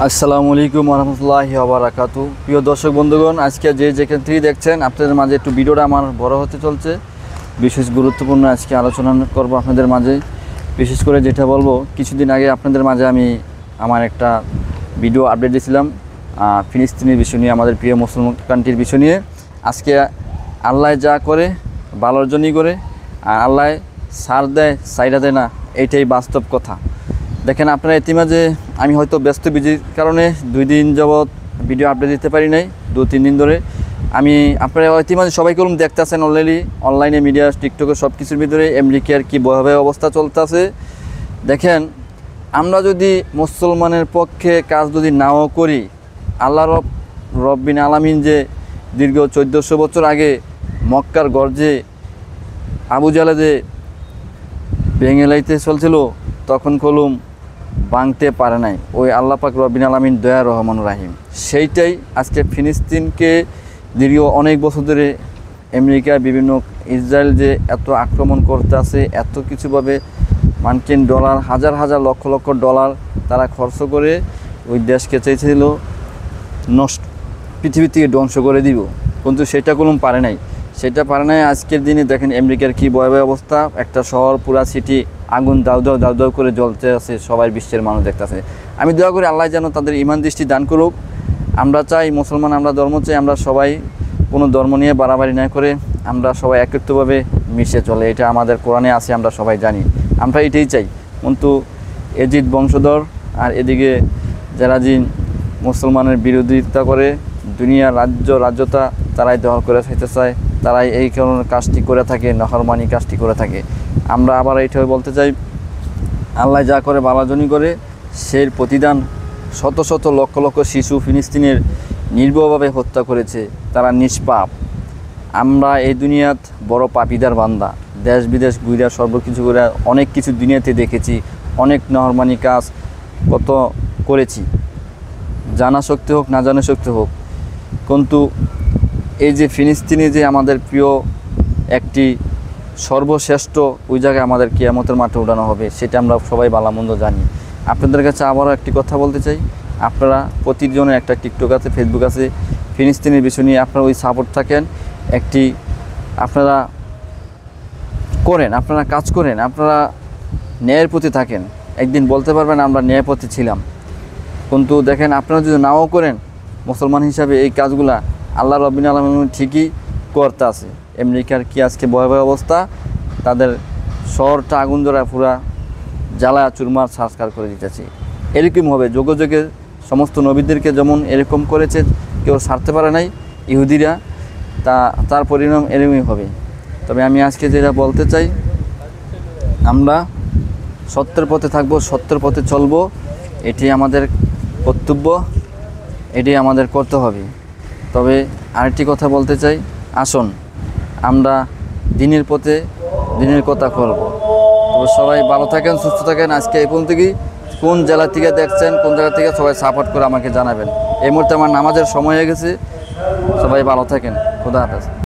আসসালামু আলাইকুম রহমতুল্লাহি ওয়া বারাকাতু। প্রিয় দর্শক বন্ধুগণ, আজকে যেখান থেকে দেখছেন আপনাদের মাঝে একটু ভিডিওটা আমার বড় হতে চলছে। বিশেষ গুরুত্বপূর্ণ আজকে আলোচনা করব আপনাদের মাঝে। বিশেষ করে যেটা বলবো, কিছুদিন আগে আপনাদের মাঝে আমি আমার একটা ভিডিও আপডেট দিয়েছিলাম ফিলিস্তিনের বিষয় নিয়ে, আমাদের প্রিয় মুসলমান কান্ট্রির বিষয় নিয়ে। আজকে আল্লাহ যা করে ভালোর জন্যই করে, আর আল্লাহ ছাড় দেয় সাইডা দেয় না, এইটাই বাস্তব কথা। দেখেন আপনারা ইতিমাঝে আমি হয়তো ব্যস্ত বিজির কারণে 2 দিন যাবৎ ভিডিও আপডেট দিতে পারি নাই, 2-3 দিন ধরে। আমি আপনারা ইতিমাঝে সবাই কলম দেখতেছেন অলরেডি অনলাইনে, মিডিয়া, টিকটকে সব কিছুর ভিতরে আমেরিকার কী ভয়াবহ অবস্থা চলতেছে। দেখেন, আমরা যদি মুসলমানের পক্ষে কাজ যদি নাও করি, আল্লাহ রব্বিন আলামিন যে দীর্ঘ 1400 বছর আগে মক্কার গর্জে আবু জালে যে ভেঙে লাইতে চলছিল, তখন কলম ভাঙতে পারে নাই ওই আল্লাহ পাক রব্বিন আলামিন দয়া রহমান রাহিম। সেইটাই আজকে ফিলিস্তিনকে দীর্ঘ অনেক বছর ধরে আমেরিকা, বিভিন্ন ইসরায়েল যে এত আক্রমণ করতে আছে, এত কিছুভাবে মার্কিন ডলার, হাজার হাজার লক্ষ লক্ষ ডলার তারা খরচ করে ওই দেশকে চাইছিল নষ্ট, পৃথিবী থেকে ধ্বংস করে দিব, কিন্তু সেটা কোনো পারে নাই। আজকের দিনে দেখেন আমেরিকার কী ভয়াবহ অবস্থা। একটা শহর, পুরা সিটি আগুন দাউ দাউ করে জ্বলতে আছে, সবাই বিশ্বের মানুষ দেখতেছে। আমি দোয়া করি আল্লাহ যেন তাদের ইমান দৃষ্টি দান করুক। আমরা চাই মুসলমান, আমরা ধর্ম চাই, আমরা সবাই কোনো ধর্ম নিয়ে বাড়াবাড়ি না করে আমরা সবাই একত্রভাবে মিশে চলে, এটা আমাদের কোরআনে আছে, আমরা সবাই জানি, আমরা এটাই চাই। কিন্তু এজিদ বংশধর আর এদিকে যারা জিন মুসলমানের বিরোধিতা করে, দুনিয়ার রাজ্যতা তারাই দখল করে খাইতে চায়, তারাই এই কারণে কাজটি করে থাকে, নহরমানি কাজটি করে থাকে। আমরা আবার এইটাই বলতে চাই, আল্লাহ যা করে বালাজনী করে, সেই প্রতিদান শত শত লক্ষ লক্ষ শিশু ফিলিস্তিনের নির্ভয়ভাবে হত্যা করেছে, তারা নিষ্পাপ। আমরা এই দুনিয়াত বড় পাপীদার বান্দা, দেশ বিদেশ ঘুরা সর্বকিছু করে অনেক কিছু দুনিয়াতে দেখেছি, অনেক নহরমানি কাজ কত করেছি, জানা শক্তি হোক না জানা শক্তি হোক। কিন্তু এই যে ফিলিস্তিনে যে আমাদের প্রিয় একটি সর্বশ্রেষ্ঠ, ওই জায়গায় আমাদের কিয়ামতের মাঠে উঠানো হবে, সেটা আমরা সবাই ভালোমন্দ জানি। আপনাদের কাছে আবারও একটি কথা বলতে চাই, আপনারা প্রতিজনের একটা টিকটক আছে, ফেসবুক আছে, ফিলিস্তিনের বিষয় নিয়ে আপনারা ওই সাপোর্ট থাকেন, একটি আপনারা করেন, আপনারা কাজ করেন, আপনারা ন্যায়ের প্রতি থাকেন। একদিন বলতে পারবেন আমরা ন্যায়ের প্রতি ছিলাম। কিন্তু দেখেন, আপনারা যদি নাও করেন, মুসলমান হিসাবে এই কাজগুলা আল্লাহ রব্বিল আলামিন ঠিকই করতে আছে। আমেরিকার কি আজকে ভয়াবহ অবস্থা, তাদের শহরটা আগুন ধরা পুরা জ্বালা চুরমার সংস্কার করে দিতেছে। এরকম হবে, যোগে যোগে সমস্ত নবীদেরকে যেমন এরকম করেছে, কেউ ছাড়তে পারে নাই ইহুদিরা, তার পরিণাম এরকমই হবে। তবে আমি আজকে যেটা বলতে চাই, আমরা সত্যের পথে থাকবো, সত্যের পথে চলবো, এটি আমাদের কর্তব্য, এটি আমাদের করতে হবে। তবে আরেকটি কথা বলতে চাই, আসুন আমরা দিনের পথে দিনের কথা করব। তবে সবাই ভালো থাকেন, সুস্থ থাকেন। আজকে এই পর্যন্ত কি, কোন জেলা থেকে দেখছেন, কোন জায়গা থেকে, সবাই সাপোর্ট করে আমাকে জানাবেন। এই মুহূর্তে আমার নামাজের সময় হয়ে গেছে, সবাই ভালো থাকেন, খোদা হাফেজ।